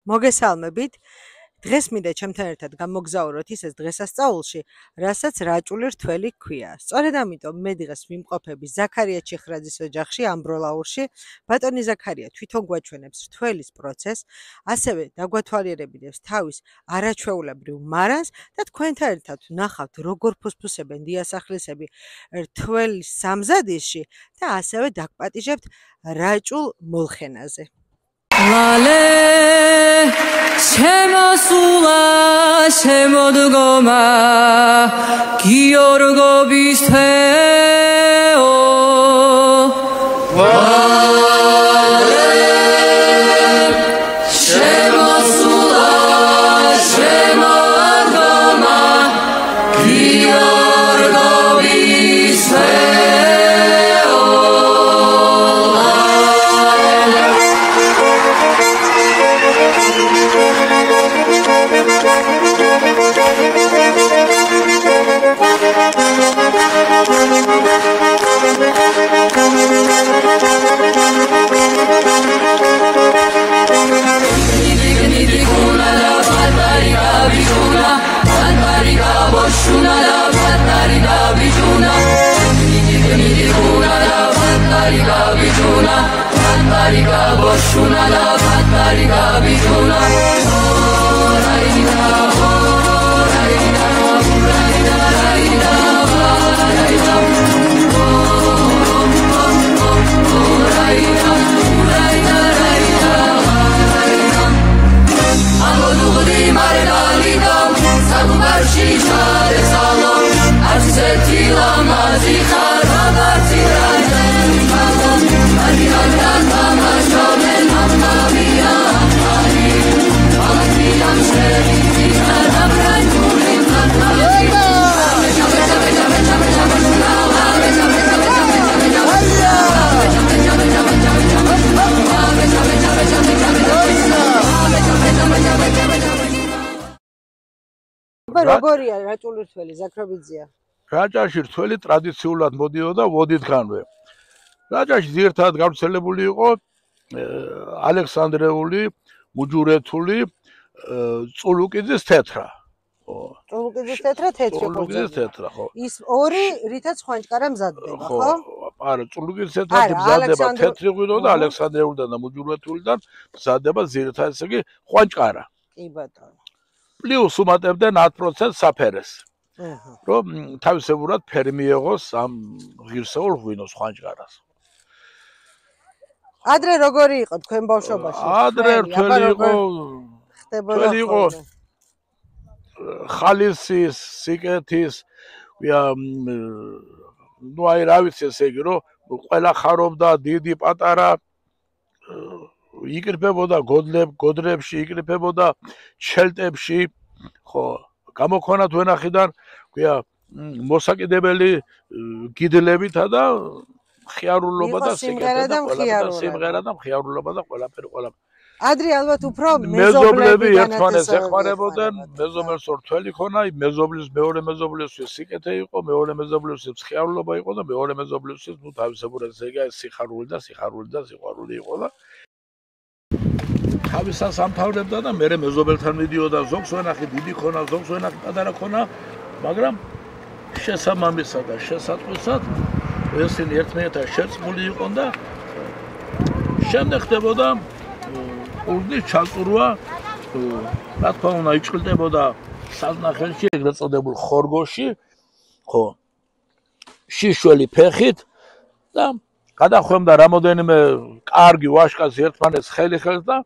მოგესალმებით. დღეს მინდა ჩემთან ერთად გამოგზაუროთ ისეთ დღესასწაულში, რასაც რაჭული რთველი ჰქვია. სწორედ ამიტომ მე დღეს ვიმყოფები ზაქარია ჩიხრაძის ოჯახში, ამბროლაურში. ბატონი ზაქარია თვითონ გვაჩვენებს რთველის პროცესს, ასევე დაგვათვალიერებინებს თავის არაჩვეულებრივ მარანს და თქვენთან ერთად ვნახავთ, როგორ ფუსფუსებენ დიასახლისები რთველის სამზადისში და ასევე დაგპატიჟებთ რაჭულ მოლხენაზე. ლალე შემოსულა შემოდგომა გიორგობის თეო ლალე შემოსულა შემოდგომა გიორგობის თეო როგორია რაჭული რთველი ზაქრობიძია? რაჭაში რთველი ტრადიციულად მოდიოდა ვოდითგანვე. რაჭაში ძირითადად გავრცელებული იყო ალექსანდრეული, მუჯურეთული, წულუკიძის თეთრა. წულუკიძის თეთრა თეთრი ხო? წულუკიძის თეთრა, ხო. ის ორი რითაც ხვანჭკარა მზადდება, ხო? არა, წულუკიძის თეთრად მზადდება თეთრი ღვინო და ალექსანდრეულიდან და მუჯურეთულიდან მზადდება ძირითადად ესე იგი ხვანჭკარა. კი ბატონო. პლუს უმატებდნენ 10% საფერეს. რომ თავისებურად ფერი მიეღოს ამ ღირსეულ ღვინოს ხვანჭკარას. ადრე როგორი იყო თქვენ ბავშვობაში? ადრე რთველი იყო ხალისის, სიკეთის, ნუ აი რა ვიცი ესე იგი რომ ყველა ხარობდა დიდი პატარა იკრიფებოდა გოდრებში, იკრიფებოდა ჩელტებში, ხო, გამოქონათ ვენახიდან, ქვია, მოსაკიდებელი გიდლებითა და ხიარულობა და სიმღერა და მხიარულობა და ყველაფერი. ადრე ალბათ უფრო მეზობლები ერთმანეთს ეხმარებოდნენ, მეზობელს რთველი ქონა, მეზობლის მეორე მეზობლისთვის სიკეთე იყო, მეორე მეზობლისთვის მხიარულობა იყო და მეორე მეზობლისთვის ნუ თავისებურად ესე იგი სიხარული და სიყვარული იყო და თავისას ამთავრებდა და მერე მეზობელთან მიდიოდა, ზოგს ვენახი დიდი ქონა, ზოგს ვენახი პატარა ქონა, მაგრამ შესაბამისად და შესატყვისად ესენი ერთმანეთთან შეწყმული იყვნენ და შემდეგ ხდებოდა ურნის ჩაწურვა, რა თქმა უნდა იჭრილდებოდა საზნახელში, ეგრეთ წოდებულ ხორგოში, ხო, შიშველი ფეხით და გადახვემდა რამოდენიმე კარგი ვაშკაც ერთმანეთს ხელს და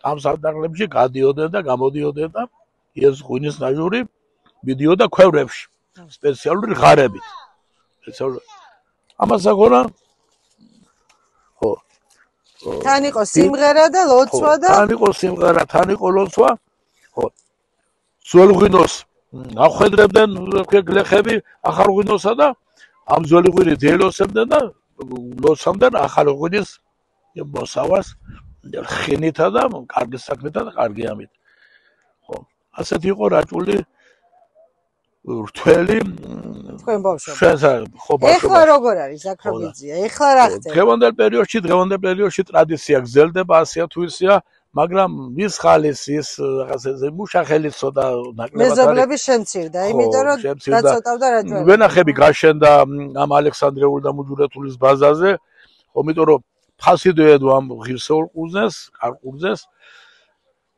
ამ საზნახელებში გადიოდნენ და გამოდიოდნენ და ეს ღვინის ნაჟური მიდიოდა ქვევრებში, სპეციალური ღარებით. ამას ახლა ხო თან იყო სიმღერა და ლოცვა და თან იყო სიმღერა, თან იყო ლოცვა. ხო. ძველ ღვინოს ახვედრებდნენ გლეხები ახალ ღვინოსა და ამ ძველი ღვინი დიელოსებდნენ და ლოცავდნენ ახალ ღვინის მოსავალს ხინითა და კარგი საქმეთა და კარგი ამით. ხო. ასეთი იყო რაჭული რთველი თქვენ ბავშვობაში. ხო, ბავშვობაში. ეხლა როგორ არის ზაქრობიძია? ეხლა რა ხდება? დღევანდელ პერიოდში ტრადიცია გრძელდება, ასეა თუ ისეა, მაგრამ ის ხალის ის რაღაცაზე მუშახელი ცოტა ნაკლებად არის. მეზობლების შემცირდა, იმიტომ რომ დაწოტავდა რაჭველი. ვენახები გაშენდა ამ ალექსანდრეული და მუჯურეთულის ბაზაზე, იმიტომ რომ ფასი დოედო ამ ღირსეულ ყურძენს, კარყურძენს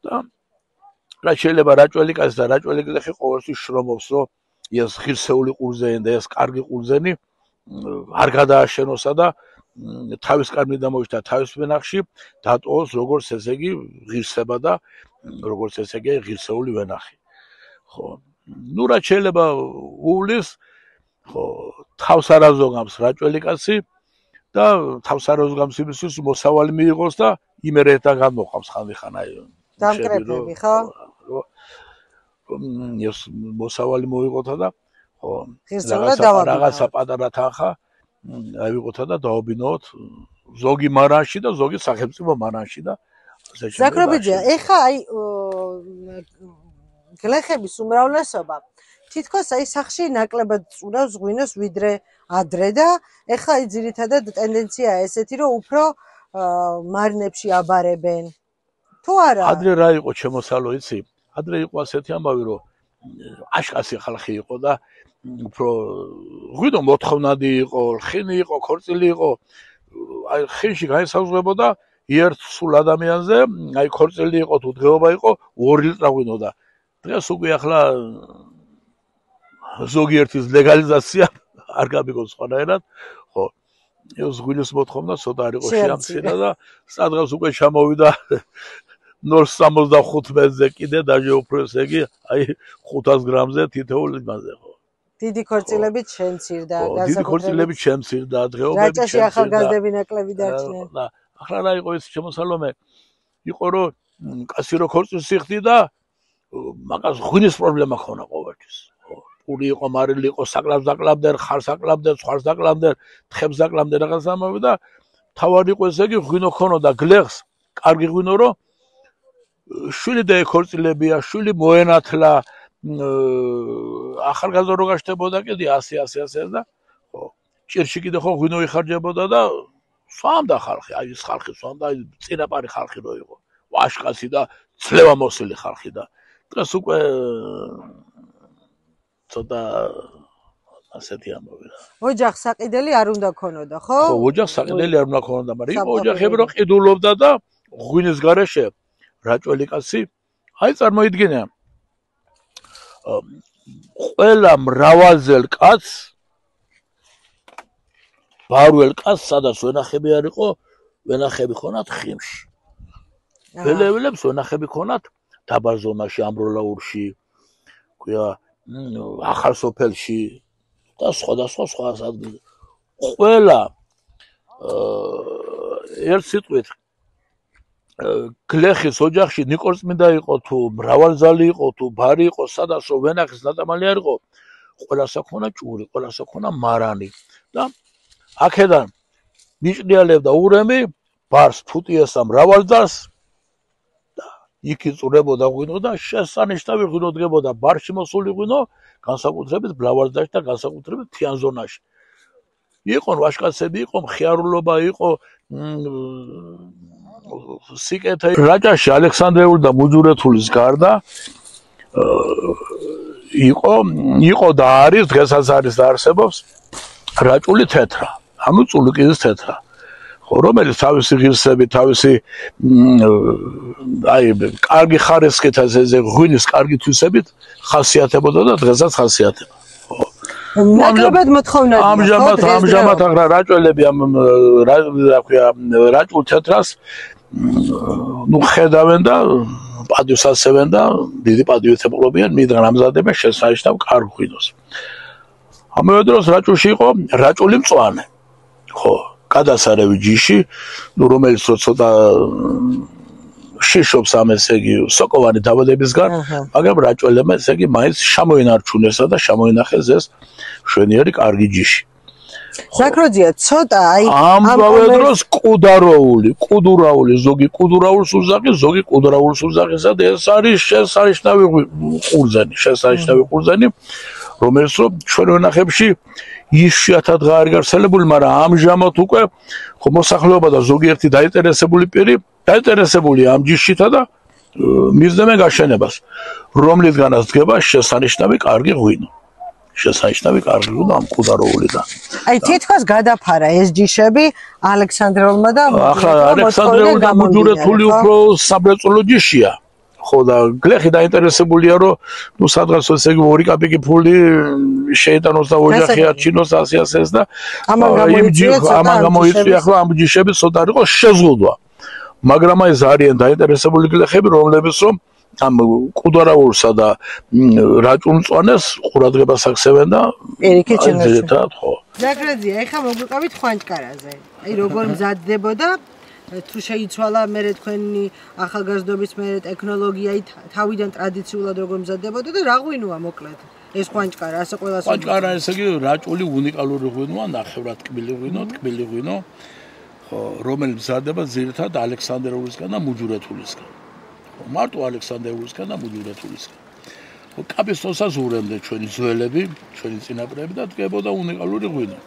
და რა შეიძლება რაჭველი კაცი და რაჭველი გლეხი ყოველთვის შრომობს, რომ ეს ღირსეული ყურძენი და ეს კარგი ყურძენი არ გადააშენოსა და თავის კარგი დამოიშთა თავის ვენახში დატოვოს როგორც ესე იგი ღირსება და როგორც ესე იგი ღირსეული ვენახი. ხო. ნუ რა შეიძლება უვლის, ხო, თავს არ აზოგამს რაჭველი კაცი და თავს არ აზოგამს იმისთვის მოსავალი მიიღოს და იმერეთთან გამოყავს ხანდახან აი დამკრეფები, ხო? ეს მოსავალი მოიღოთა და ხო რაღაცა პატარა თანხა ავიღოთა და დაობინოთ ზოგი მარანში და ზოგი სახელმწიფო მარანში და ასე შემდეგ. ზაქრობიძე, ეხა აი გლეხების უმრავლესობა თითქოს აი სახში ნაკლებად წურავს ღვინოს ვიდრე ადრე და ეხა აი ძირითადად ტენდენციაა ესეთი, რომ უფრო მარნებში აბარებენ. თუ არა? ადრე რა იყო შემოსალო იცი? ადრე იყო ასეთი ამბავი, რომ აშკასი ხალხი იყო და უფრო ღვინო მოთხოვნადი იყო, ხინი იყო, ქორწილი იყო. აი ხინში გაისაზღვრებოდა ერთ სულ ადამიანზე, აი ქორწილი იყო თუ დღეობა იყო 2 ლიტრა ღვინო და დღეს უკვე ახლა ზოგიერთის ლეგალიზაცია არ გამიგოს სხვანაირად, ხო. ეს ღვინის მოთხოვნა ცოტა არ იყო შეამცირდა და სადღაც უკვე ჩამოვიდა 0.75 მეტრზე კიდე დაჟე უფრო ესე იგი აი 500 გრამზე თითოეული იმაზე, ხო. დიდი ქორწილებით შემცირდა, დიდი ქორწილებით შემცირდა, დღეობებით შემცირდა. რაჭაში ახალგაზრდები ნაკლები დარჩნენ. და ახლა რა იყო ეს შემოსალომე? იყო რომ კაცი რო ქორწილს იხდიდა, მაგას ღვინის პრობლემა ქონა ყოველთვის. პური იყო, მარილი იყო, საკლავს დაკლავდნენ, ხარს აკლავდნენ, სხვას დაკლავდნენ, თხებს დაკლავდნენ რაღაც ამავე და თავად იყო ესე იგი ღვინო ქონოდა გლეხს, კარგი ღვინო რო შვილი დაექორწილებია, შვილი მოენათლა, ახალგაზრდა რო გაშთებოდა კიდე 100 და ხო, ჭირში კიდე ხო ღვინო იხარჯებოდა და სვამდა ხალხი, აი ეს ხალხი სვამდა, აი წინაპარი ხალხი რო იყო, ვაშკაცი და ძლევა მოსილი ხალხი და დღეს უკვე ცოტა ასეთი ამბავი რა. ოჯახს საყიდელი არ უნდა ქონოდა, ხო? ხო, ოჯახს საყიდელი არ უნდა ქონოდა, მაგრამ იყო ოჯახები რო ყიდულობდა და ღვინის გარეშე რაჭველი კაცი, აი წარმოიდგინე. ყველა მრავალზელ კაცს ბარველ კაცს სადაც ვენახები არ იყო, ვენახები ხონათ ხიმში. ველეველებს ვენახები ხონათ დაბაზონაში, ამბროლაურში, ქვია ახალსოფელში და სხვადასხვა სხვა ადგილებში. ყველა ერთ სიტყვით გლეხის ოჯახში ნიკორწმინდა იყო თუ მრავალზალი იყო თუ ბარი იყო, სადაც რომ ვენახის ნატამალი არ იყო, ყველას აქონა ჭური, ყველას აქონა მარანი და აქედან მიჭრიალებდა ურემი ბარს, ფუტიესა, მრავალძარს და იქ იწურებოდა ღვინო და შესანიშნავი ღვინო დგებოდა ბარში მოსული ღვინო, განსაკუთრებით მრავალძარში და განსაკუთრებით მთიან ზონაში. იყო ვაშკაცები, იყო მხიარულობა, იყო სიკეთე. რაჭაში ალექსანდრეული და მუჯურეთულის გარდა იყო და არის, დღესაც არის და არსებობს რაჭული თეთრა, ანუ წულუკის თეთრა. ხო, რომელიც თავისი ღირსებით, თავისი აი კარგი ხარისხით, ასე ღვინის კარგი თვისებით ხასიათებოდა და დღესაც ხასიათება. ნაკლებად მოთხოვნადია. ამჟამად აღრა რაჭველები ამ რა ქვია რაჭულ თეთრას ნუ ხედავენ და პატივს ასევენ და დიდი პატივით ეპყრობიან, მიდღან ამზადებენ შესანიშნავ კარგ ღვინოს. ამავე დროს რაჭულში იყო რაჭული მწვანე. ხო, გადასარევი ჯიში, ნუ რომელიც ცოტა შიშობს ამ ესე იგი სოკოვანი დაბადებისგან, მაგრამ რაჭველებმა ესე იგი მაინც შემოინარჩუნესა და შემოინახეს ეს შვენიერი კარგი ჯიში. ზაქროძია, ცოტა აი ამავე დროს კუდურაული, ზოგი კუდურაულს უზაღი, ზოგი კუდურაულს უზაღისა და ეს არის შესანიშნავი ყურძენი, რომელიც რომ ჩვენ ვენახებში იშვიათად არ გავრცელებული, მაგრამ ამჟამად უკვე ხო მოსახლეობა და ზოგიერთი დაინტერესებული პირი დაინტერესებული ამ ჯიშითა და მისდევენ გაშენებას, რომლისგანაც დგება შესანიშნავი კარგი ღვინო. შესანიშნავი კარგი ღვინო ამ მკვდაროულიდან. აი თითქოს გადაფარა ეს ჯიშები ალექსანდრეულმა და ახლა ალექსანდრეული და მუჯურეთული უფრო სამრეწველო ჯიშია. ხო და გლეხი დაინტერესებულია რომ ნუ სადღაც ესე იგი 2 კაპიკი ფული შეიტანოს და ოჯახი არჩინოს ასე და ამან გამოიწვია ახლა ამ ჯიშების ცოტა იყო შეზღუდვა. მაგრამ აი ეს არიან დაინტერესებული გლეხები, რომლებიც რომ ამ მკვდარაულსა და რაჭუნწვანეს ყურადღებას აქცევენ და პირიქით ძირითადად ხო. ზაგრაძია, ეხლა მოგვიყავით ხვანჭკარაზე. აი როგორ მზადდებოდა თუ შეიცვალა მერე თქვენი ახალგაზრდობის მერე ტექნოლოგიայի თავიდან ტრადიციულად როგორ მზადდებოდა და რა ღვინოა მოკლედ ეს ხვანჭკარა ასე ყველას ხვანჭკარა ესე იგი რაჭული უნიკალური ღვინოა, ნახევრად ტკბილი ღვინო, ხო, რომელიც მზადდება ძირითადად ალექსანდრეულისგან და მუჯურეთულისგან. ხო, მარტო ალექსანდრეულისგან და მუჯურეთულისგან. ხო, კაპისტონსაც ურემდნენ ჩვენი ძველები, ჩვენი წინაპრები და დგებოდა უნიკალური ღვინო.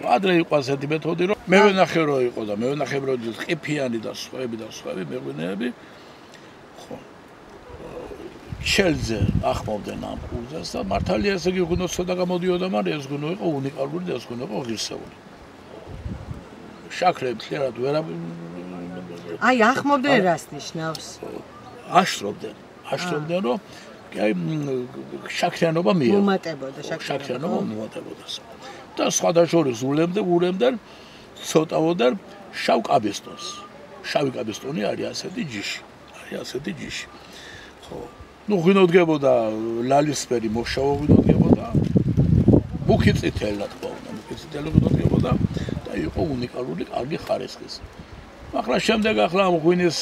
ადრე იყო ასეთი მეთოდი, რომ მევენახე რო იყო და მევენახე რო ყიფიანი და სხვები მეღვინეები. ხო. ჩელზე ახმოვდნენ ამ კულზას და მართალია ესე იგი ღვინო ცოტა გამოდიოდა, მაგრამ ეს ღვინო იყო უნიკალური და ეს ღვინო იყო ღირსეული. შაქრები ხერად ვერ აი ახმოვდნენ რას ნიშნავს? აშრობდნენ რომ აი შაქრიანობა მიიღო. მომატებოდა შაქრიანობა მომატებოდას. და სხვადასხვა ურემდნენ ცოტავდნენ შავ კაბისტონს. შავი კაბისტონი არის ასეთი ჯიში. ხო. ნუ ღვინო დგებოდა ლალისფერი მოშავო ღვინო დგებოდა. მუქი წითელი ღვინო დგებოდა და იყო უნიკალური კარგი ხარისხის. ახლა შემდეგ ამ ღვინის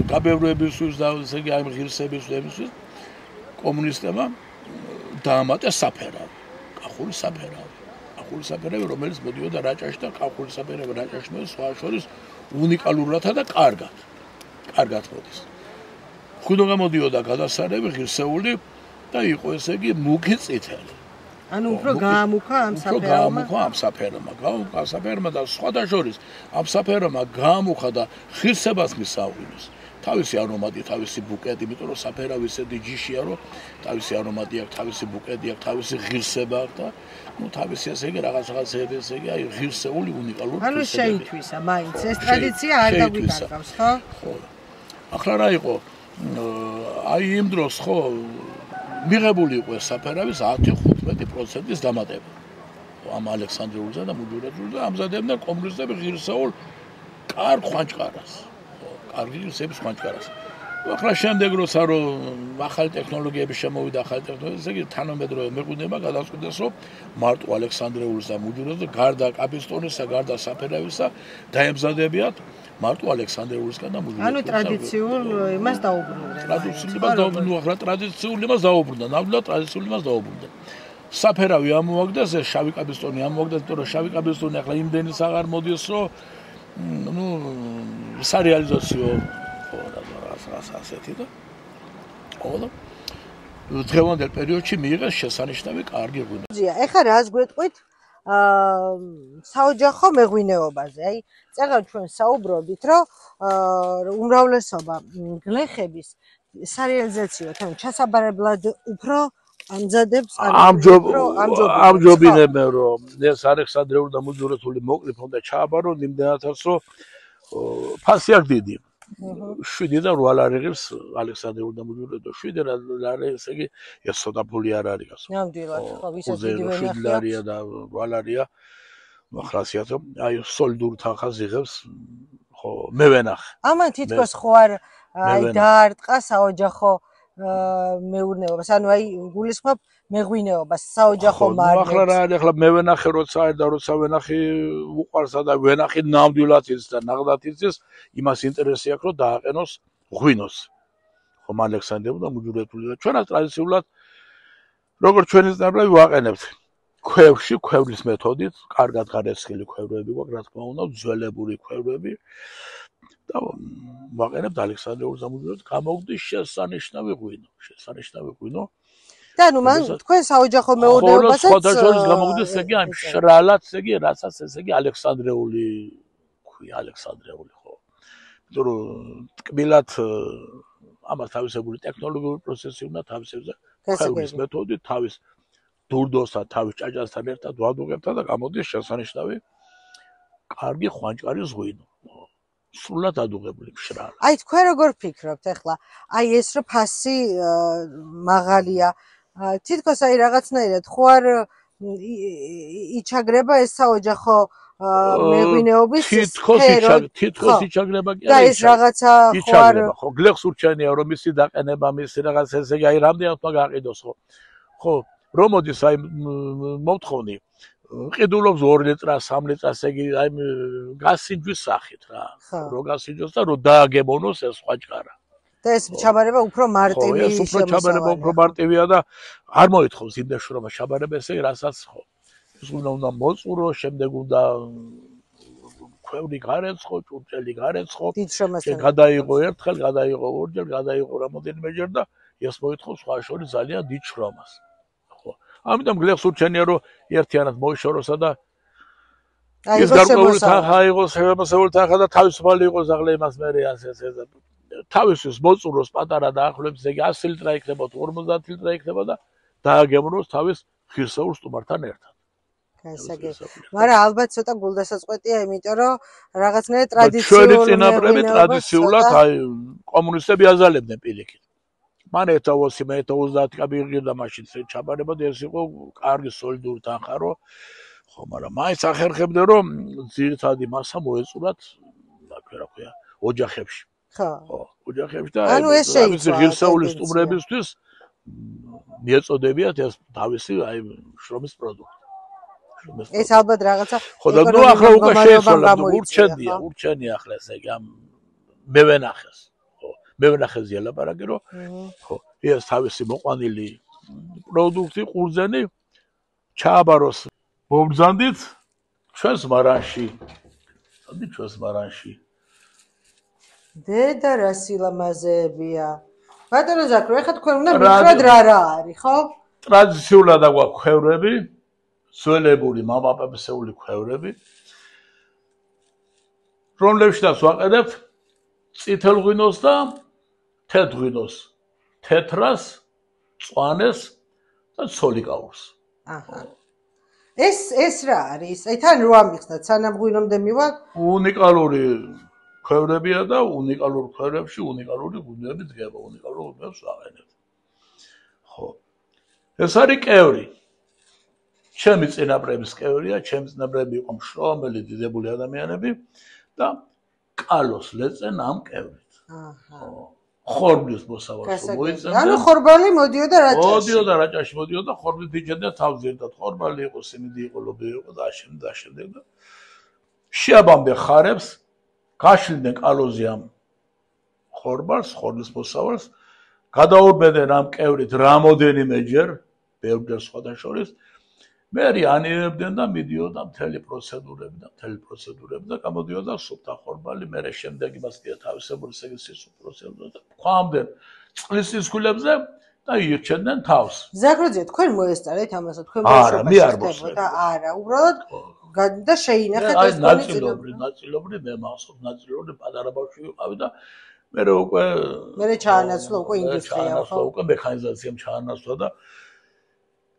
გაბევრებისთვის და ესე იგი ამ ღირსებისთვის კომუნისტებმა დაამატეს საფერავი. კახური საფერავი, რომელიც მოდიოდა რაჭაში და კახური საფერავი რაჭაში სხვა შორის უნიკალურათა და კარგად მოდის. ღვინო გამოდიოდა გადასარევი, ღირსეული და იყო ესე იგი მუქი წითელი. ანუ უფრო გაამუქა ამ საფერმა და სხვა შორის ამ საფერმა გაამუქა და ღირსებას მისცა ღვინოს. თავისი არომატი, თავისი ბუკეტი, იმიტომ რომ საფერავი ისეთი ჯიშია, რომ თავისი არომატი აქვს, თავისი ბუკეტი აქვს, თავისი ღირსება აქვს და ნუ თავისი ესე იგი რაღაცები ესე იგი აი ღირსეული უნიკალური ანუ შეითვისა, მაინც ეს ტრადიცია არ დაგვიკარგავს, ხო? ხო. ახლა რა იყო? აი იმ დროს ხო მიღებული იყო საფერავის 10-15% დამატება. ამ ალექსანდრეულზე და მუჯურეთულზე ამზადებდნენ კომუნისტები ღირსეულ კარგ ხვანჭკარას. კარგი ღირსების ხვანჭკარას. ახლა შემდეგ როცა რომ ახალი ტექნოლოგიები შემოვიდა, ესე იგი თანამედროვე მეღვინება გადაწყვიტეს, რომ მარტო ალექსანდრეულის და მუჯურეთზე გარდა კაპისტონისა, გარდა საფერავისა დაემზადებიათ მარტო ალექსანდრეულისგან და მუჯურეთულისგან. ანუ ტრადიციულ იმას დაუბრუნდნენ. ტრადიციულ იმას დაუბრუნდნენ, ნამდვილად ტრადიციულ იმას დაუბრუნდნენ. საფერავი ამოაგდეს, ეს შავი კაპისტონი ამოაგდეს, იმიტომ რომ შავი კაპისტონი ახლა იმდენის აღარ მოდის, რომ ნუ სარეალიზაციო ხო ასეთი და ხო და დღევანდელ პერიოდში მიიღეს შესანიშნავი კარგი ღვინო. ეხლა რას გვეტყვით საოჯახო მეღვინეობაზე? აი წეგან ჩვენ საუბრობთ, რომ უმრავლესობა გლეხების სარეალიზაციო თან ჩასაბარებლად უფრო ამზადებს ამჯობინებენ რომ ეს ალექსანდრეული და მუჯურეთული მოკლიფ უნდა ჩააბარონ იმდენადაც რომ ფასი აქ დიდი 7 და 8 ლარი ღირს ალექსანდრეული და მუჯურეთო 7 ლარი ესე იგი ეს ცოტა ფული არ არის გასო ნამდვილად ხო ვისაც დიდი ვენახია 7 ლარია და 8 ლარია ახლა აი სოლიდურ თანხას იღებს ხო მე ვენახე ამან თითქოს ხო არ აი დაარტყა საოჯახო მეურნეობას, ანუ აი გულისხმობ მეღვინეობას, საოჯახო მარკეტს. ახლა რა არის, ახლა მე ვენახე როცა არის და როცა ვენახი უყარსა და ვენახი ნამდვილად იცის და ნაღდად იცის, იმას ინტერესი აქვს რომ დააყენოს ღვინოს. ხომ ალექსანდრეული და მუჯურეთული და ჩვენაც ტრადიციულად როგორც ჩვენი წინაპრები ვაყენებთ ქვევში, ქვევრის მეთოდით, კარგად გარესხილი ქვევრები გვაქვს, რა თქმა უნდა, ძველებური ქვევრები. და ვაყენებთ ალექსანდრეულს და მუჯურეთს, გამოვდის შესანიშნავი ღვინო. და ანუ მან თქვენ საოჯახო მეურნეობასაც სხვათა შორის გამოგვიდეს ესე იგი, აი შრალად, ესე იგი, რასაც ესე იგი ალექსანდრეული ქვია, ალექსანდრეული ხო. იმიტომ რომ ტკბილად ამას თავისებური ტექნოლოგიური პროცესი უნდა თავისებზე ხევრის მეთოდი თავის დურდოსთან, თავის ჭაჭასთან ერთად ვადუღებთ და გამოდის შესანიშნავი კარგი ხვანჭკარი ზღვინო. სრულად ადუღებული მშრალი. აი თქვენ როგორ ფიქრობთ ახლა? აი ეს რო ფასი მაღალია, თითქოს აი რაღაცნაირად ხო არ იჩაგრება ეს საოჯახო მეღვინეობის თითქოს იჩაგრება კი არა. და ეს რაღაცა ხო არ ხო, გლეხს ურჩენია რომ მისი დაყენება, მისი რაღაც ესე იგი აი რამდენად უნდა გაყიდოს ხო. ხო, რომ მოდის აი მომთხოვნი ყიდულობს 2 ლიტრას, 3 ლიტრას, ესე იგი აი გასინჯვის სახით რა. რო გასინჯოს და რო დააგებონოს ეს ხვაჭკარა. და ეს ჩაბარება უფრო მარტივი ეს უფრო ჩაბარება უფრო მარტივია და არ მოითხოვს იმ დაშრობა ჩაბარება ესე რასაც ხო. ეს უნდა მოწურო, შემდეგ უნდა ქვევრი გარეცხო, ჭურჭელი გარეცხო. დიდ შრომასთან. გადაიღო ერთხელ, გადაიღო ორჯერ, გადაიღო რამოდენიმეჯერ და ეს მოითხოვს სხვა შორის ძალიან დიდ შრომას. ამიტომ გლეხს ურჩენია რომ ერთიანად მოიშოროსა და ის გარკვეული თანხა აიღოს, შემოსეული თანხა და თავისუფალი იყოს ახლა იმას მე ასე თავისთვის მოწუროს პატარა დაახლოებით ესე იგი 100 ლიტრა იქნება თუ 50 ლიტრა იქნება და დააგებნოს თავის ღირსეულ სტუმართან ერთად. მაგრამ ალბათ ცოტა გულდასაწყვეტია, იმიტომ რომ რაღაცნაირად ტრადიციული ჩვენი წინაპრები ტრადიციულად აი კომუნისტები აზალებდნენ პირიქით. მან 2020 მე 30 კაბიღირდა მაშინ ჩაბარება და ეს იყო კარგი სოლიდური თანხა რო ხო, მაგრამ მაინც ახერხებდნენ რომ ძირითადი მასა მოეწურათ რა ქვია ოჯახებში. ხო, ოჯახებში და ანუ ეს შეიძლება ღირსეული სტუმრებისთვის მიეწოდებიათ ეს თავისი აი შრომის პროდუქტი. ეს ალბათ რაღაცა ხო და ნუ ახლა უკვე შეეცვალა ურჩენია ახლა ესე იგი ამ მევენახეს ხო მევენახეზე ლაპარაკი რომ ხო ეს თავისი მოყვანილი პროდუქტი ყურძენი ჩააბაროს მომბრძანდით ჩვენს მარანში სადი ჩვენს მარანში დედა რა სილამაზეებია ბატონო ზაქრო ეხლა თქვენ უნდა მითხრათ რა არის ხო ტრადიციულად აგვაქვს ქვევრები სველებული მამაპაპისეული ქვევრები რომლებშიც ვაყენებთ წითელ ღვინოს და თეთრ ღვინოს თეთრას წვანეს და ცოლიკაურს აჰა ეს რა არის აი თან რო ამიხსნათ სანამ ღვინომდე მივა უნიკალური ქვევრებია და უნიკალურ ქვევრებში უნიკალური ღვინოები დგება უნიკალურ ღვინოებს ვაყენებთ ხო ეს არის კევრი ჩემი წინაპრების კევრია, ჩემი წინაპრები იყო მშრომელი, დიდებული ადამიანები და კალოს ლეწენ ამ კევრით. აჰა. ხორბლის მოსავალს მოიწევდა. ანუ ხორბალი მოდიოდა რაჭაში. მოდიოდა რაჭაში, მოდიოდა ხორბლით იჭერდა თავს ერთად. ხორბალი იყო, სიმინდი იყო, ლობი იყო და აშენდა და შეაბამდნენ ხარებს, გაშლდნენ კალოზე ამ ხორბალს, ხორბლის მოსავალს, გადაურბებდნენ ამ კევრით რამოდენიმეჯერ, ბევრჯერ სხვათა შორის მერი ანირებდნენ და მიდიოდა მთელი პროცედურები და გამოდიოდა სუფთა ხორბალი, მერე შემდეგ იმას კიდე თავისებური სეგის პროცედურა და ქვამდნენ წყლის სისქვილებზე და ირჩენდნენ თავს. ზაქროძე, თქვენ მოესწარეთ ამასა, თქვენ ბავშვობაში ხდებოდა? არა, უბრალოდ და შეინახეთ ეს ნაწილობრივ მე მახსოვს, ნაწილობრივ პატარა ბავშვი ვიყავი და მერე უკვე ჩაანაცვლა უკვე ინდუსტრიამ, ხო? უკვე მექანიზაციამ ჩაანაცვლა და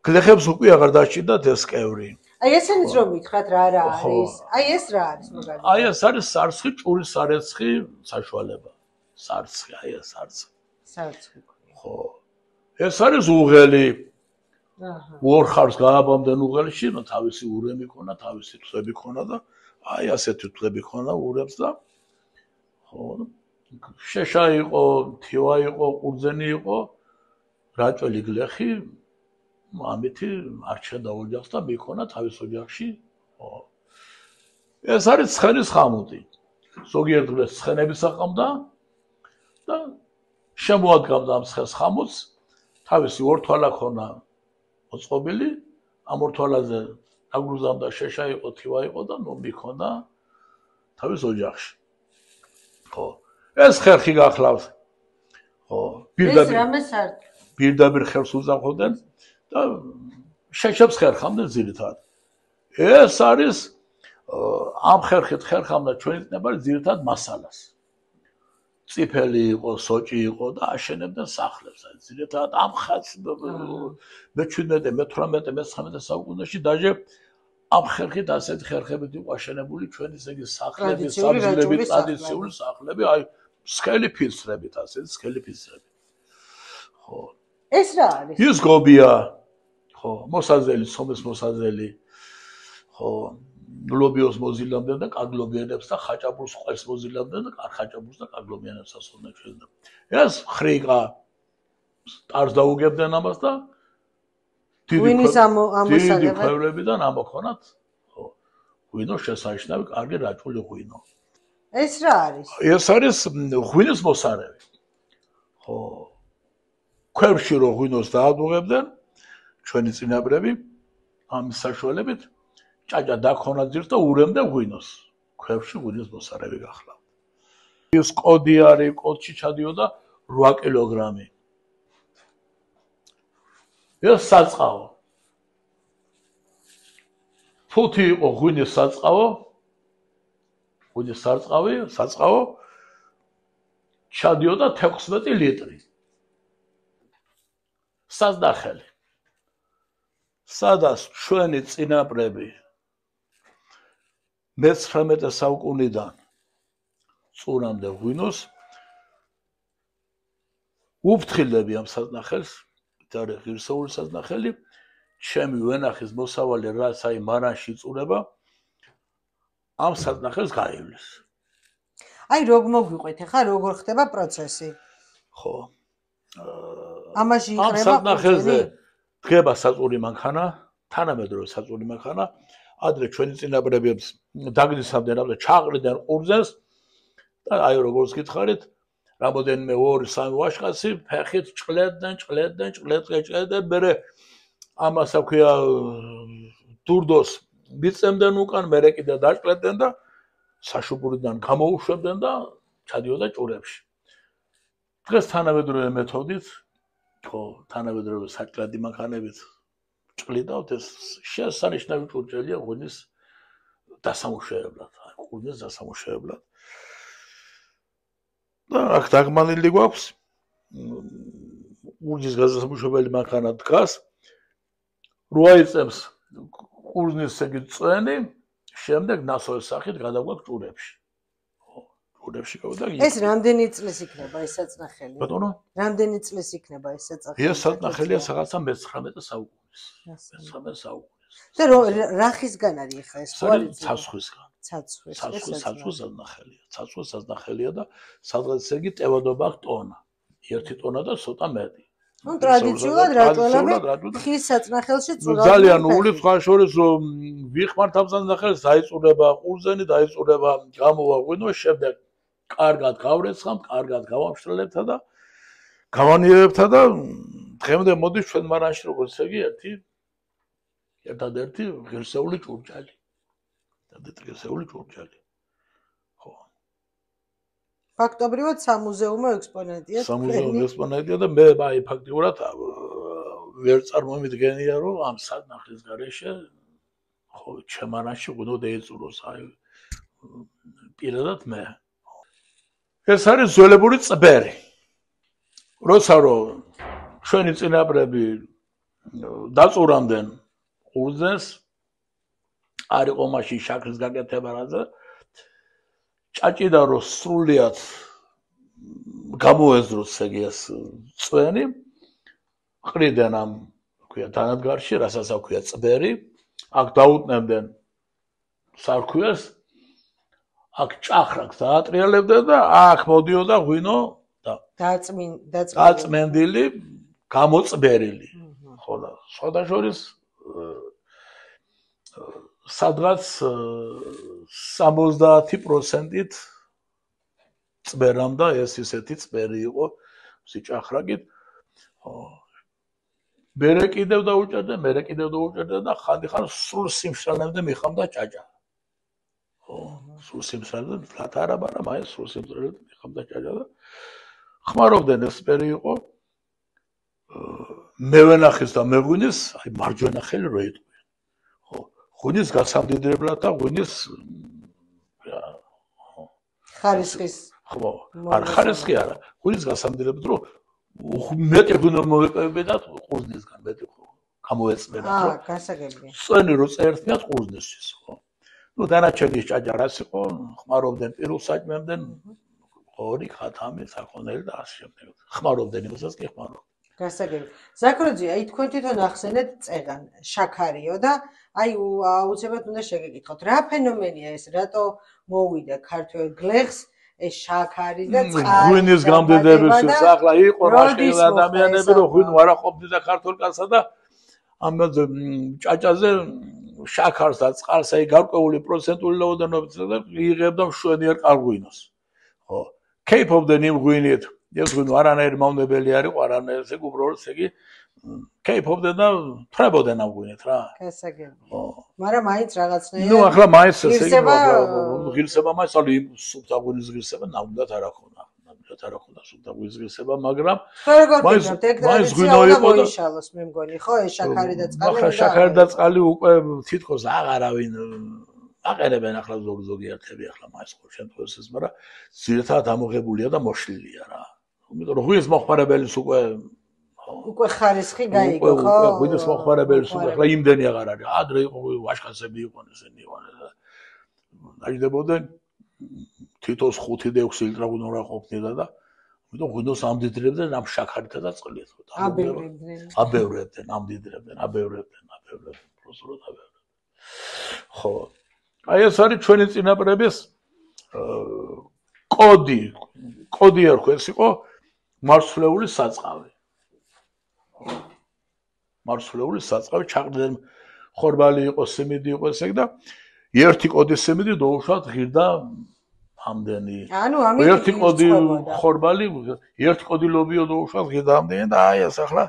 გლეხებს უკვე აღარ დაჭირდათ ეს კევრი. აი ესენიც რომ მითხრათ რა არის? აი ეს რა არის მაგალითად? აი ეს არის სარცხი, ჭურის სარეცხი საშუალება. სარცხი, აი ეს სარცხი. სარცხი. ხო. ეს არის უღელი. აჰა. ორხარს გააბამდნენ უღელში, ნუ თავისი ურემი ქონა, თავისი თვლები ქონა და აი ასეთი თვლები ქონა ურებს და ხო. შეშა იყო, თივა იყო, ყურძენი იყო, რაჭველი გლეხი ამითი არჩენდა ოჯახს და მიქონა თავის ოჯახში. ეს არის ცხენის ხამუტი. ზოგიერთ დღეს ცხენების აყამდა და შემოადგამდა ამ ცხენს ხამუტს. თავისი ორთვალა ქონა მოწყობილი, ამ ორთვალაზე აგრუზამდა შეშა იყო, თივა იყო და ნუ მიქონა თავის ოჯახში. ხო. ეს ხერხი გახლავს. ხო. ეს რამე სარტყელი. პირდაპირ ხერხს უზამხობდნენ და შეშებს ხერხამდნენ ძირითადად. ეს არის ამ ხერხით ხერხამდა ჩვენი წინაპარი ძირითადად მასალას. წიფელი იყო, სოჭი იყო და აშენებდნენ სახლებს. ძირითადად ამ ხალხს მე-17, მე-18, მე-19 საუკუნეში დაჟე ამ ხერხით ასეთი ხერხებით იყო აშენებული ჩვენი ზეგი სახლები, სამზილები, ტრადიციული სახლები, აი სქელი ფიცრებით, ასეთი სქელი ფიცრებით. ხო. ეს რა არის? ის გობია. ხო, მოსაზელი, სომეს მოსაზელი. ხო, ლობიოს მოზილამდე და კაგლობიანებს და ხაჭაპურს ყელს მოზილამდე და ხაჭაპურს და კაგლობიანებს ასწორდნენ შეიძლება. ეს ხრიკა ტარს დაუგებდნენ ამას და ღვინის ამოსაღებად დიდი ქვევრებიდან ამოქონათ ხო ღვინო შესანიშნავი კარგი რაჭული ღვინო. ეს რა არის? ეს არის ღვინის მოსარევი. ხო ქვევრში რო ღვინოს დაადუღებდნენ ჩვენი წინაპრები ამის საშუალებით ჭაჭა დაქონა ძირს და ურემდა ღვინოს. ქვევრში ღვინის მოსარევი გახლავთ. ის კოდი არის, კოდში ჩადიოდა 8 კილოგრამი. ეს საწყავო. ფუთი იყო ღვინის საწყავო. ღვინის საწყავო ჩადიოდა 16 ლიტრი. საწნახელი. სადაც ჩვენი წინაპრები მე-19 საუკუნიდან წურამდე ღვინოს უფრთხილები ამ საწნახელს არის ღირსეული საწნახელი ჩემი ვენახის მოსავალი რაც აი მარანში წურება ამ საწნახელს გაივლის. აი როგორ მოგვიყვეთ ახლა როგორ ხდება პროცესი? ხო. ამაში ამ იყრება საწნახელზე დგება საწური მანქანა, თანამედროვე საწური მანქანა, ადრე ჩვენი წინაპრებებს დაგნისავდნენ და ჩაყრიდნენ ყურძენს და აი როგორც გითხარით რამოდენიმე 2-3 ვაშკაცი ფეხით ჭყლედდნენ, მერე ამას აქვია დურდოს მიწემდნენ უკან, მერე კიდე დაჭყლედდნენ და საშუბურიდან გამოუშვებდნენ და ჩადიოდა ჭურებში. დღეს თანამედროვე მეთოდით, ხო, თანამედროვე საჭყლედი მანქანებით ჭყლიდავთ ეს შესანიშნავი ჭურჭელია ღვინის დასამუშავებლად, ღვინის დასამუშავებლად. და აქ დაგმანილი გვაქვს ღვინის გაზამუშავებელი მანქანა დგას 8 წელს ღვინის ეგ წვენი შემდეგ ნასოვის სახით გადაგვაქვს ჭურებში. ხო, ჭურებში გავდა. ეს რამდენი წლის იქნება ეს საწნახელი? ბატონო? რამდენი წლის იქნება ეს საწნახელი? ეს საწნახელია რაღაცა მე-19 საუკუნის. მე-19 საუკუნის. და რა ხისგან არის ხა ეს? ცაცხვისგან. ცაცხვის საწნახელია. ცაცხვის საწნახელია და სადღაც იგი ტევადობა ტონა. 1 ტონა და ცოტა მეტი. ნუ ტრადიციულად რაჭველები ხის საწნახელში წურავდნენ. ძალიან უვლით სხვა შორის რომ ვიხმართ ამ საწნახელს, დაიწურება ყურძენი, დაიწურება გამოვა ღვინო, შემდეგ კარგად გავრეცხამთ, კარგად გავამშრალებთ და გავანიერებთ და დღემდე მოდის ჩვენ მარანში როგორც იგი ერთადერთი ღირსეული ჭურჭელი. დადეტრესეული ჭურჭელი. ხო. ფაქტობრივად სამუზეუმო ექსპონატია. სამუზეუმო ექსპონატია და მე აი ფაქტიურად ვერ წარმომიდგენია რომ ამ საწნახლის გარეშე ხო ჩემარაში ღვინო დაეწუროს აი პირადად მე. ეს არის ძველებური წბერი. როცა რომ ჩვენი წინაპრები დაწურამდნენ ყურძენს არ იყო მაშინ შაქრის გაკეთება რაზე ჭაჭიდან რო სრულიად გამოეზროს ეგ ეს წვენი ყრიდნენ ამ ქვია დანადგარში რასაც აქვია წბერი აქ დაუტნებდნენ სარქვეს აქ ჭახრაკს დაატრიალებდნენ და აქ მოდიოდა ღვინო და დაწმენდილი გამოწბერილი ხო და სხვადასხვა სადღაც 70%-ით წბერამდა ეს ისეთი წბერი იყო სიჭახრაკით. მერე კიდევ დაუჭერდა და ხანდახან სრულ სიმშრალემდე მიხამდა ჭაჭა. ხო, სრულ სიმშრალემდე ფლათ არა, მაგრამ აი სრულ სიმშრალემდე მიხამდა ჭაჭა და ხმარობდნენ ეს წბერი იყო მე ვენახეს და მე ღვინის, აი მარჯვენა ხელი რო იტყვი. ხო, ღვინის გასამდიდრებლად და ღვინის ხარისხის ხო, არ ხარისხი არა, ღვინის გასამდიდრებლად რომ მეტი ღვინო მოვეკავებინათ ყურძნისგან, მეტი გამოეწმენათ რომ გასაგებია. წვენი რო წერტნიათ ყურძნისთვის, ხო. ნუ დანარჩენი ჭაჭა რას იყო, ხმარობდნენ პირველ საჭმემდენ ორი ხათამი საქონელი და ასე შემდეგ. ხმარობდნენ იმასაც კი ხმარობდნენ. გასაგები. ზაქროძე, აი თქვენ თვითონ ახსენეთ წეგან, შაქარიო და აი აუცილებლად უნდა შეგეკითხოთ, რა ფენომენია ეს, რატო მოვიდა ქართველ გლეხს ეს შაქარი და წყალი. ღვინის გამდიდრებისთვის ახლა იყო რაშკელი ადამიანები რომ ღვინო არ აყოფდიდა ქართულ კაცსა და ამ ჭაჭაზე შაქარს და წყალს აი გარკვეული პროცენტული რაოდენობით იღებდა მშვენიერ კარღვინოს. ხო. კეიპობდნენ იმ ღვინით ეს ღვინო არანაირი მავნებელი არ იყო, არანაირი ესე უბრალოდ ესე იგი კეიპობდნენ და თრებოდნენ ამ ღვინით რა. გასაგები. მაგრამ მაინც რაღაცნაირად ნუ ახლა მაინც ესე იგი ღირსება მაინც აი იმ სუფთა ღვინის ღირსება ნამდვილად არ ახონა. ნამდვილად არ ახონა სუფთა ღვინის ღირსება, მაგრამ მაინც ღვინო იყო და მოიშალოს მე მგონი, ხო, ეს შაქარი და წყალი. ახლა შაქარი და წყალი უკვე თითქოს აღარავინ აყენებენ ახლა ზოგიერთები ახლა მაინც ყოველ შემთხვევაში ეს, მაგრამ ძირითადად ამოღებულია და მოშლილია რა. იმიტომ რომ ღვინის მოხმარებელის უკვე ხარისხი გაიგო, ხო? უკვე ღვინის მოხმარებელის ახლა იმდენი აღარ არის. ადრე იყო ვაშკაცები იყვნენ ესენი იყვნენ და დაიდებოდნენ თითოს 5 და 6 ლიტრა ღვინო რა ყოფნიდა და იმიტომ ღვინოს ამდიდრებდნენ ამ შაქარითა და წყლით. აბევრებდნენ, ამდიდრებდნენ, აბევრებდნენ, პროსტოდ აბევრებდნენ. ხო. აი ეს არის ჩვენი წინაპრების კოდი ერქვა, ეს იყო მარცვლეული საწყავი. მარცვლეული საწყავი ჩაყრდნენ ხორბალი იყო, სიმინდი იყო ესე და ერთი კოდის სიმინდი დაუშვათ ღირდა ამდენი. ანუ ამით ერთი კოდი ხორბალი, ერთი კოდი ლობიო დაუშვათ ღირდა ამდენი და აი ეს ახლა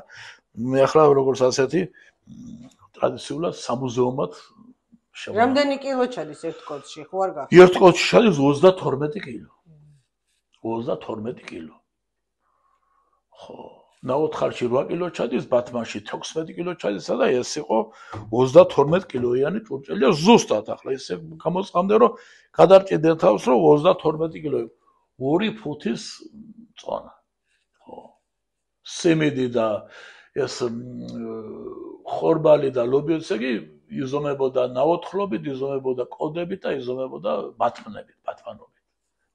მე ახლა როგორც ასეთი ტრადიციულად სამუზეუმად რამდენი კილო ჩადის ერთ კოდში, ხო არ გახსოვს? ერთ კოდში ჩადის 32 კილო. 32 კილო. ხო, ნაოთხალში 8 კილო ჩადის, ბათმანში 16 კილო ჩადის და ეს იყო 32 კილოიანი ჭურჭელი ზუსტად ახლა ისე გამოწყამდე რომ გადარჭიდე თავს რომ 32 კილო 2 ფუთის წონა. ხო. სიმინდი და ეს ხორბალი და ლობიო ესე იგი იზომებოდა ნაოთხლობით, იზომებოდა კოდებით და იზომებოდა ბათმნებით, ბათმანობით.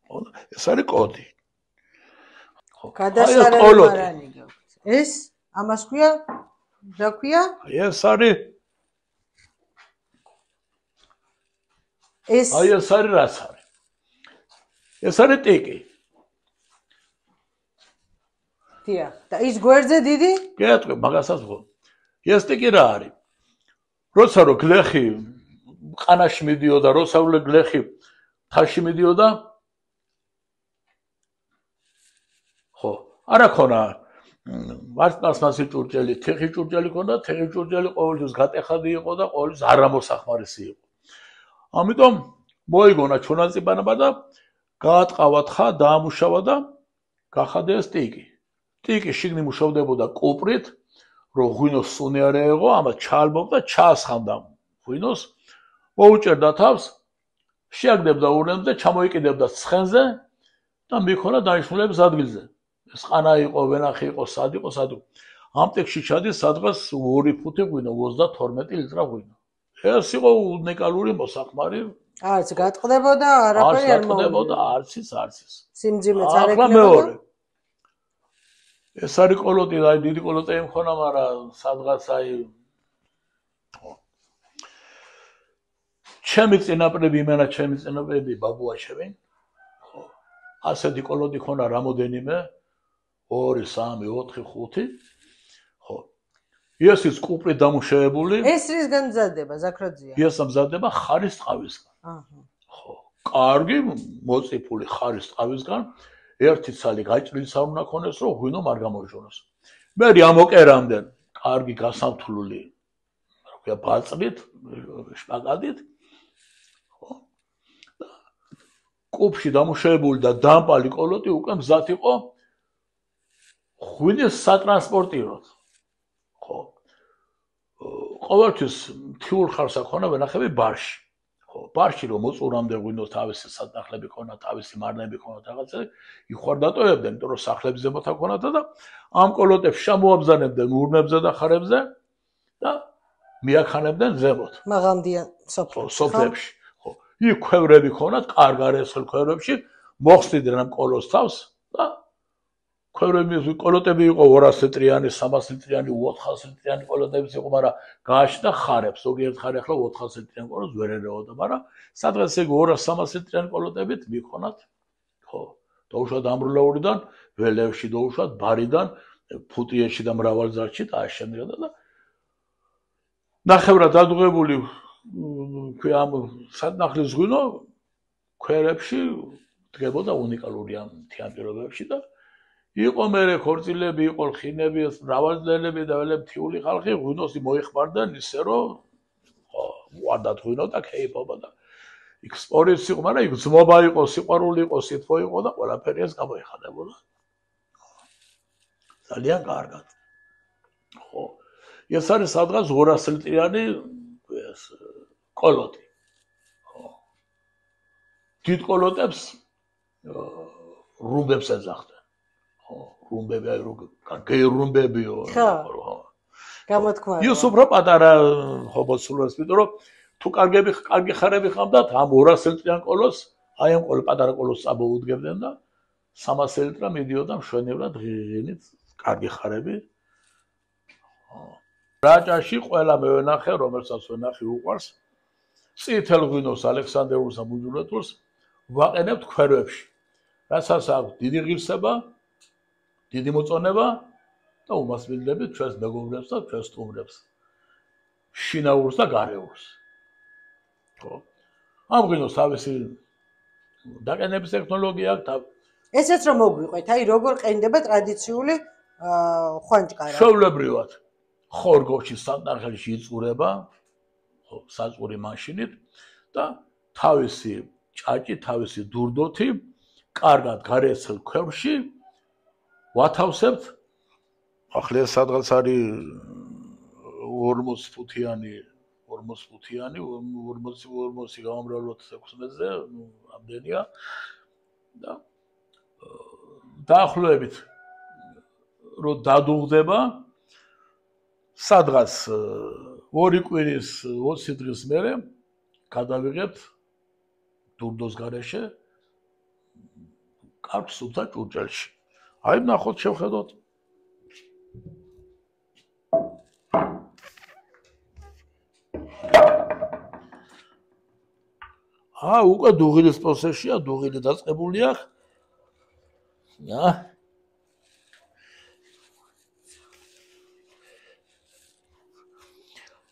ხო, ეს არის კოდი. ხო, გადასარევი ეს ამას ქვია, რა ქვია? ეს არის ეს არის რაც არის. ეს არის ტიკი. დიახ, და ის გვერდზე დიდი? გეტყვი, მაგასაც ვღო. ეს ტიკი რა არის? როცა რო გლეხი ყანაში მიდიოდა, როცა რო გლეხი თაში მიდიოდა, ხო, არა ქონა მართლმასი ჭურჭელი, თიხი ჭურჭელი ქონდა, თიხი ჭურჭელი ყოველთვის გატეხადი იყო და ყოველთვის არამოსახმარისი იყო. ამიტომ მოიგონა ჩონაწიბანება და გაატყავათ ხა, დაამუშავა და გახადა ეს ტიკი. ტიკი შიგნით მუშავდებოდა კუპრით, რომ ღვინოს სუნი არ ეღო, ამას ჩაალბობდა, ჩაასხამდა ღვინოს, მოუჭერდა თავს, შეაგდებდა ურნებს და ჩამოიკიდებდა ცხენზე და მიქონა დანიშნულების ადგილზე. ეს ყანა იყო, ვენახი იყო, სად იყო, სად იყო. ამ ტექში ჩადის სადღაც 2 ფუთი ღვინო, 32 ლიტრა ღვინო. ეს იყო უნიკალური მოსახმარი. არც გატყდებოდა, არაფერი არ მოვიდა. არც ის. სიმძიმეც არ ეკნებოდა. ახლა მეორე. ეს არის კოლოტი, აი დიდი კოლოტი მქონა, მაგრამ სადღაც აი ჩემი წინაპრები, იმენა ჩემი წინაპრები ბაბუაჩები. ხო. ასეთი კოლოტი ქონა რამოდენიმე 2, 3, 4, 5. ხო. ეს ის კუპრი დამუშავებული. ეს რისგან მზადდება, ზაქროძია? ეს მზადდება ხარის ტყავისგან. ხო. კარგი მოწიფული ხარის ტყავისგან. ერთი ცალი გაჭრილს არ უნდა ქონდეს, რომ ღვინო არ გამოიჟონოს. მე ამოკერამდე კარგი გასამთლული, რა ქვია, ბალწრით, შპაგადით. ხო. კუბში დამუშავებული და დამპალი კოლოტი უკვე მზად იყო ღვინის სატრანსპორტიროდ. ყოველთვის მთიულ ხარს აქონა ვენახები ბარში. ხო, ბარში რომ მოწურამდე ღვინოს თავისი საწნახლები ქონა, თავისი მარნები ქონა რაღაცა, იხვარ დატოვებდნენ, იმიტომ რომ სახლების ზემოთ აქონათა და ამ კოლოტებს შემოაბზანებდნენ ურნებზე და ხარებზე და მიაქანებდნენ ზემოთ. მაღალმდიან სოფლებში. ხო, იქ ქვევრები ქონათ, კარგარესხელ ქვევრებში მოხსნიდნენ ამ კოლოს თავს და ქვევრები კოლოტები იყო 200 ლიტრიანი, 300 ლიტრიანი, 400 ლიტრიანი კოლოტებიც იყო, მაგრამ გააჩნდა ხარებს. ზოგიერთ ხარი ახლა 400 ლიტრიანი კოლოს ვერ ერეოდა, მაგრამ სადღაც ეგ 200-300 ლიტრიანი კოლოტებით მიქონათ. ხო, დაუშვათ ამბროლაურიდან, ველევში დაუშვათ, ბარიდან, ფუტიეში და მრავალძარში და აშენებდა და ნახევრად დადუღებული ამ საწნახლის ღვინო ქვევრებში დგებოდა უნიკალური ამ მთიან პირობებში და იყო მერე ქორწილები, იყო ხინები, მრავალძლელები და ველები მთიული ხალხი ღვინოს მოიხმარდნენ ისე რომ ხო, უარდათ ღვინო და ქეიფობა და იქ სპორიც იყო, მაგრამ იქ ძმობა იყო, სიყვარული იყო, სითბო იყო და ყველაფერი ეს გამოიხატებოდა. ძალიან კარგად. ხო. ეს არის სადღაც 200 ლიტრიანი ეს კოლოტი. ხო. დიდ კოლოტებს რუმბებს ეძახდნენ. რუმბები აი რო გეირუმბებიო ხო გამოთქვა ის უფრო პატარა ხო მოსულს იმიტომ რომ თუ კარგი ხარები ხამდათ ამ 200 ლიტრიან კოლოს აი ამ პატარა კოლოს წამოუდგებდნენ და 300 ლიტრა მიდიოდა მშვენივრად ღირინით კარგი ხარები რაჭაში ყველა მე ვენახე რომელსაც ვენახე უყვარს წითელ ღვინოს ალექსანდრეულს და მუჯურეთულს ვაყენებთ ქვევრებში რასაც აქვს დიდი ღირსება დიდი მოწონება და უმასპინძლებით ჩვენს მეგობრებს და ჩვენს სტუმრებს. შინაურს და გარეულს. ხო. ამ ღვინოს თავისი დაყენების ტექნოლოგია აქვს. ესეც რომ მოგვიყვეთ, აი როგორ ყენდება ტრადიციული ხვანჭკარა. შეულებრივად. ხორგოში საწნახელში იწურება, ხო, საწური მაშინით და თავისი ჭაჭი, თავისი დურდოთი კარგად გარესხელ ქვევრში ვათავსებთ ახლა ეს სადღაც არის 40 ფუტიანი 40 გამომრავლოთ 16-ზე, ამდენია და დაახლოებით რომ დადუღდება სადღაც 2 კვირის 20 დღის მერე გადავიღებთ დურდოს გარეშე კარგ სუფთა ჭურჭელში. აი ნახოთ შევხედოთ. უკვე დუღილის პროცესია, დუღილი დაწყებულია.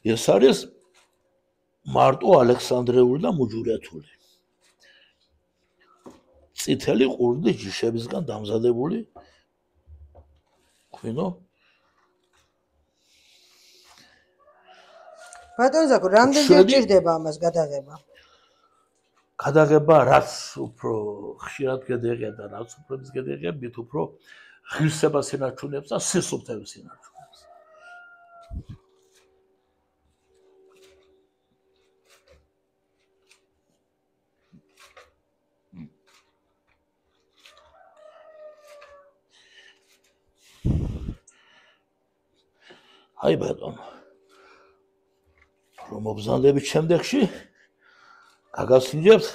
ეს არის მარტო ალექსანდრეული და მუჯურეთული. წითელი ყურძნის ჯიშებისგან დამზადებული ღვინო. ბატონო ზაკო, რამდენჯერ ჭირდება ამას გადაღება? გადაღება რაც უფრო ხშირად გედეღია და რაც უფრო ის გედეღია, მით უფრო ღირსებას ინარჩუნებს და სისუფთებს ინარჩუნებს. აი ბატონო რომ მობზანდებით შემდეგში გაგასინჯებთ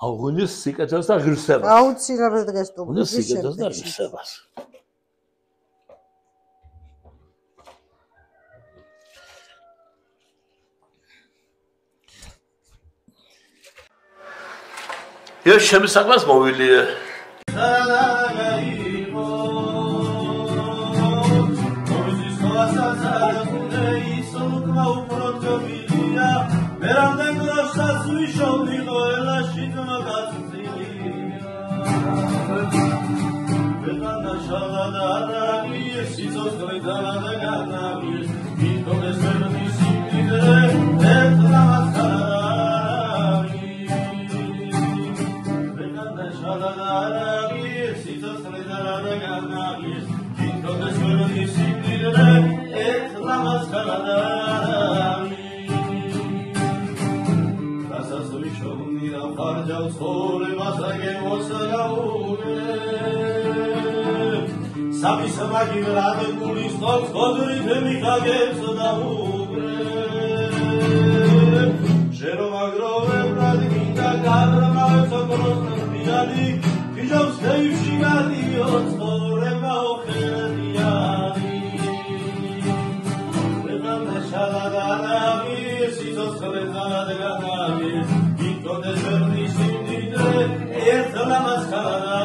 ღვინის სიკეთეს და ღირსებას. აუცილებლად გასტუმრობთ სიკეთეს და ღირსებას. ეს შემისაგმას მოვილია. It's ცხოვრებას აგემოსალაუნე Sabis magi vrade kulis tok godri demi kagets daugre Jero magrove vrade kinda garma sokros binali kijos deishi gadi ostore va okhediani Vedam shalada mi sisos khrezana de gadi ikode jerni sindide ertla maskara